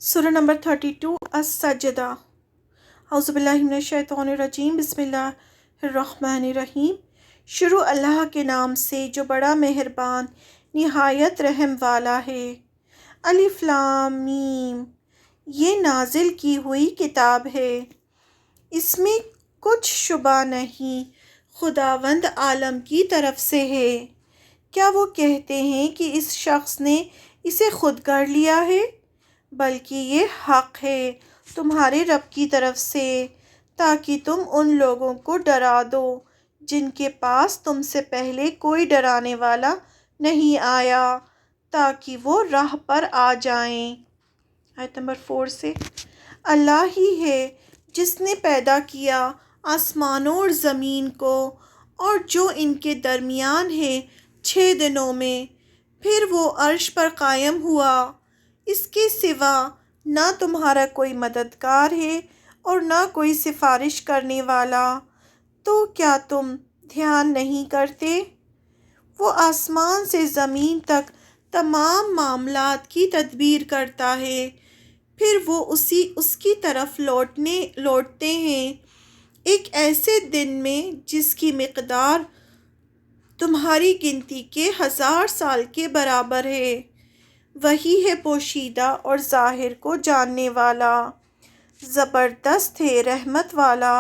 سورہ نمبر 32 السجدہ۔ اعوذ باللہ من الشیطان الرجیم، بسم اللہ الرحمن الرحیم۔ شروع اللہ کے نام سے جو بڑا مہربان نہایت رحم والا ہے۔ الف لام میم، یہ نازل کی ہوئی کتاب ہے، اس میں کچھ شبہ نہیں، خداوند عالم کی طرف سے ہے۔ کیا وہ کہتے ہیں کہ اس شخص نے اسے خود گڑھ لیا ہے؟ بلکہ یہ حق ہے تمہارے رب کی طرف سے، تاکہ تم ان لوگوں کو ڈرا دو جن کے پاس تم سے پہلے کوئی ڈرانے والا نہیں آیا، تاکہ وہ راہ پر آ جائیں۔ آیت نمبر 4 سے۔ اللہ ہی ہے جس نے پیدا کیا آسمانوں اور زمین کو اور جو ان کے درمیان ہے 6 دنوں میں، پھر وہ عرش پر قائم ہوا۔ اس کے سوا نہ تمہارا کوئی مددگار ہے اور نہ کوئی سفارش کرنے والا، تو کیا تم دھیان نہیں کرتے؟ وہ آسمان سے زمین تک تمام معاملات کی تدبیر کرتا ہے، پھر وہ اس کی طرف لوٹتے ہیں ایک ایسے دن میں جس کی مقدار تمہاری گنتی کے 1000 سال کے برابر ہے۔ وہی ہے پوشیدہ اور ظاہر کو جاننے والا، زبردست ہے رحمت والا۔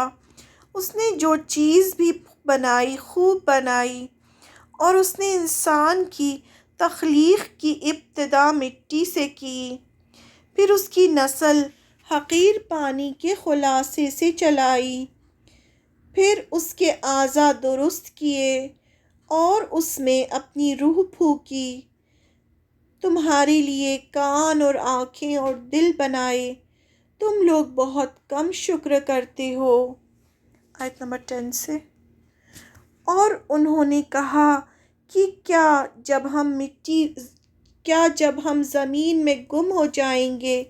اس نے جو چیز بھی بنائی خوب بنائی، اور اس نے انسان کی تخلیق کی ابتدا مٹی سے کی، پھر اس کی نسل حقیر پانی کے خلاصے سے چلائی، پھر اس کے اعضاء درست کیے اور اس میں اپنی روح پھونکی، تمہارے لیے کان اور آنکھیں اور دل بنائے، تم لوگ بہت کم شکر کرتے ہو۔ آیت نمبر 10 سے۔ اور انہوں نے کہا کہ کیا جب ہم زمین میں گم ہو جائیں گے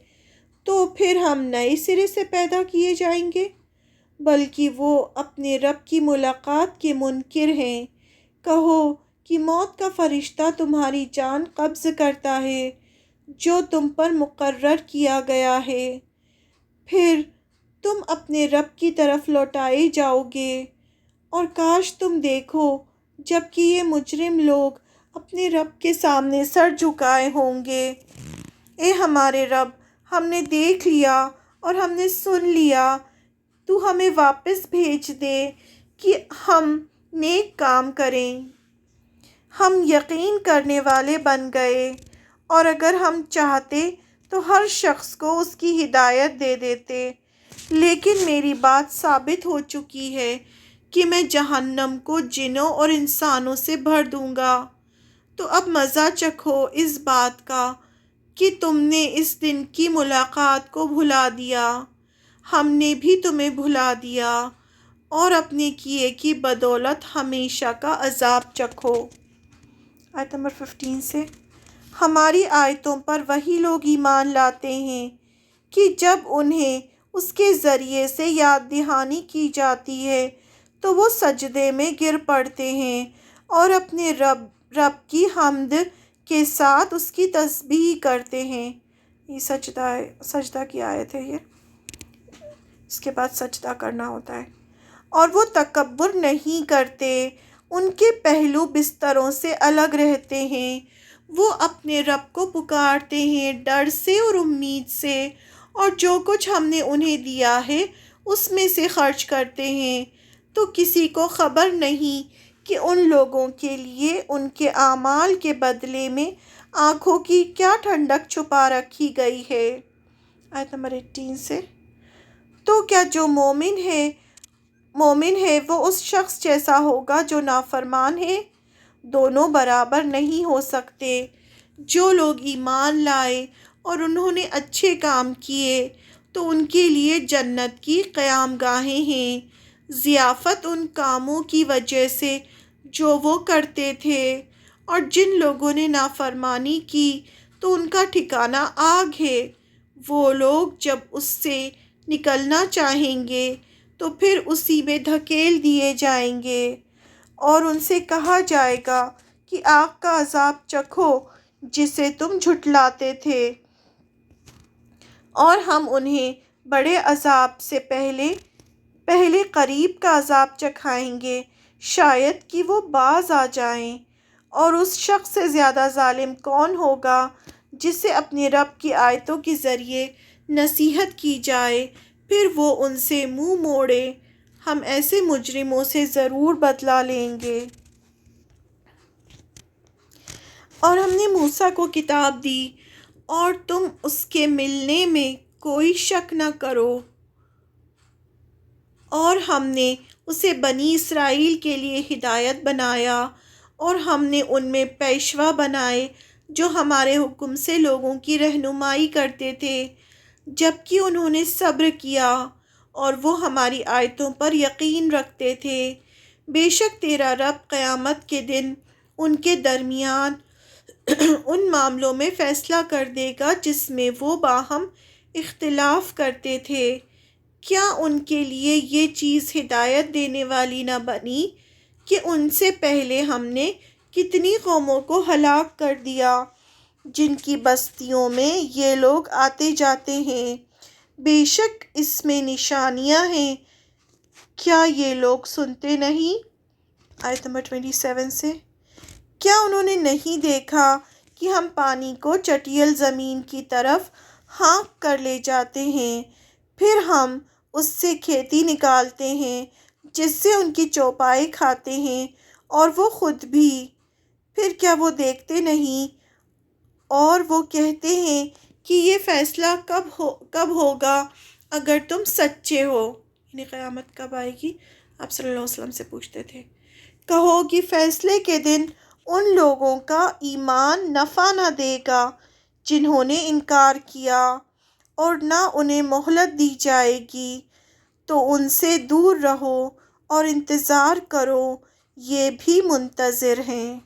تو پھر ہم نئے سرے سے پیدا کیے جائیں گے؟ بلکہ وہ اپنے رب کی ملاقات کے منکر ہیں۔ کہو کہ موت کا فرشتہ تمہاری جان قبض کرتا ہے جو تم پر مقرر کیا گیا ہے، پھر تم اپنے رب کی طرف لوٹائے جاؤ گے، اور کاش تم دیکھو جبکہ یہ مجرم لوگ اپنے رب کے سامنے سر جھکائے ہوں گے۔ اے ہمارے رب، ہم نے دیکھ لیا اور ہم نے سن لیا، تو ہمیں واپس بھیج دے کہ ہم نیک کام کریں۔ ہم یقین کرنے والے بن گئے، اور اگر ہم چاہتے تو ہر شخص کو اس کی ہدایت دے دیتے، لیکن میری بات ثابت ہو چکی ہے کہ میں جہنم کو جنوں اور انسانوں سے بھر دوں گا۔ تو اب مزہ چکھو اس بات کا کہ تم نے اس دن کی ملاقات کو بھلا دیا، ہم نے بھی تمہیں بھلا دیا، اور اپنے کیے کی بدولت ہمیشہ کا عذاب چکھو۔ آیت نمبر 15 سے۔ ہماری آیتوں پر وہی لوگ ایمان لاتے ہیں کہ جب انہیں اس کے ذریعے سے یاد دہانی کی جاتی ہے تو وہ سجدے میں گر پڑتے ہیں اور اپنے رب کی حمد کے ساتھ اس کی تسبیح کرتے ہیں۔ یہ سجدہ کی آیت ہے، یہ اس کے بعد سجدہ کرنا ہوتا ہے۔ اور وہ تکبر نہیں کرتے، ان کے پہلو بستروں سے الگ رہتے ہیں، وہ اپنے رب کو پکارتے ہیں ڈر سے اور امید سے، اور جو کچھ ہم نے انہیں دیا ہے اس میں سے خرچ کرتے ہیں۔ تو کسی کو خبر نہیں کہ ان لوگوں کے لیے ان کے اعمال کے بدلے میں آنکھوں کی کیا ٹھنڈک چھپا رکھی گئی ہے۔ آیت نمبر 18 سے۔ تو کیا جو مومن ہے وہ اس شخص جیسا ہوگا جو نافرمان ہے؟ دونوں برابر نہیں ہو سکتے۔ جو لوگ ایمان لائے اور انہوں نے اچھے کام کیے تو ان کے لیے جنت کی قیام گاہیں ہیں، ضیافت ان کاموں کی وجہ سے جو وہ کرتے تھے، اور جن لوگوں نے نافرمانی کی تو ان کا ٹھکانہ آگ ہے۔ وہ لوگ جب اس سے نکلنا چاہیں گے تو پھر اسی میں دھکیل دیے جائیں گے، اور ان سے کہا جائے گا کہ آگ کا عذاب چکھو جسے تم جھٹلاتے تھے۔ اور ہم انہیں بڑے عذاب سے پہلے قریب کا عذاب چکھائیں گے، شاید کہ وہ باز آ جائیں۔ اور اس شخص سے زیادہ ظالم کون ہوگا جسے اپنے رب کی آیتوں کے ذریعے نصیحت کی جائے پھر وہ ان سے منہ موڑے۔ ہم ایسے مجرموں سے ضرور بدلہ لیں گے۔ اور ہم نے موسیٰ کو کتاب دی اور تم اس کے ملنے میں کوئی شک نہ کرو، اور ہم نے اسے بنی اسرائیل کے لیے ہدایت بنایا، اور ہم نے ان میں پیشوا بنائے جو ہمارے حکم سے لوگوں کی رہنمائی کرتے تھے، جبکہ انہوں نے صبر کیا اور وہ ہماری آیتوں پر یقین رکھتے تھے۔ بے شک تیرا رب قیامت کے دن ان کے درمیان ان معاملوں میں فیصلہ کر دے گا جس میں وہ باہم اختلاف کرتے تھے۔ کیا ان کے لیے یہ چیز ہدایت دینے والی نہ بنی کہ ان سے پہلے ہم نے کتنی قوموں کو ہلاک کر دیا جن کی بستیوں میں یہ لوگ آتے جاتے ہیں؟ بے شک اس میں نشانیاں ہیں، کیا یہ لوگ سنتے نہیں؟ آیت نمبر 27 سے کیا انہوں نے نہیں دیکھا کہ ہم پانی کو چٹیل زمین کی طرف ہانک کر لے جاتے ہیں، پھر ہم اس سے کھیتی نکالتے ہیں جس سے ان کی چوپائے کھاتے ہیں اور وہ خود بھی، پھر کیا وہ دیکھتے نہیں؟ اور وہ کہتے ہیں کہ یہ فیصلہ کب ہوگا اگر تم سچے ہو، یعنی قیامت کب آئے گی؟ آپ صلی اللہ علیہ وسلم سے پوچھتے تھے۔ کہو کہ فیصلے کے دن ان لوگوں کا ایمان نفع نہ دے گا جنہوں نے انکار کیا، اور نہ انہیں مہلت دی جائے گی، تو ان سے دور رہو اور انتظار کرو، یہ بھی منتظر ہیں۔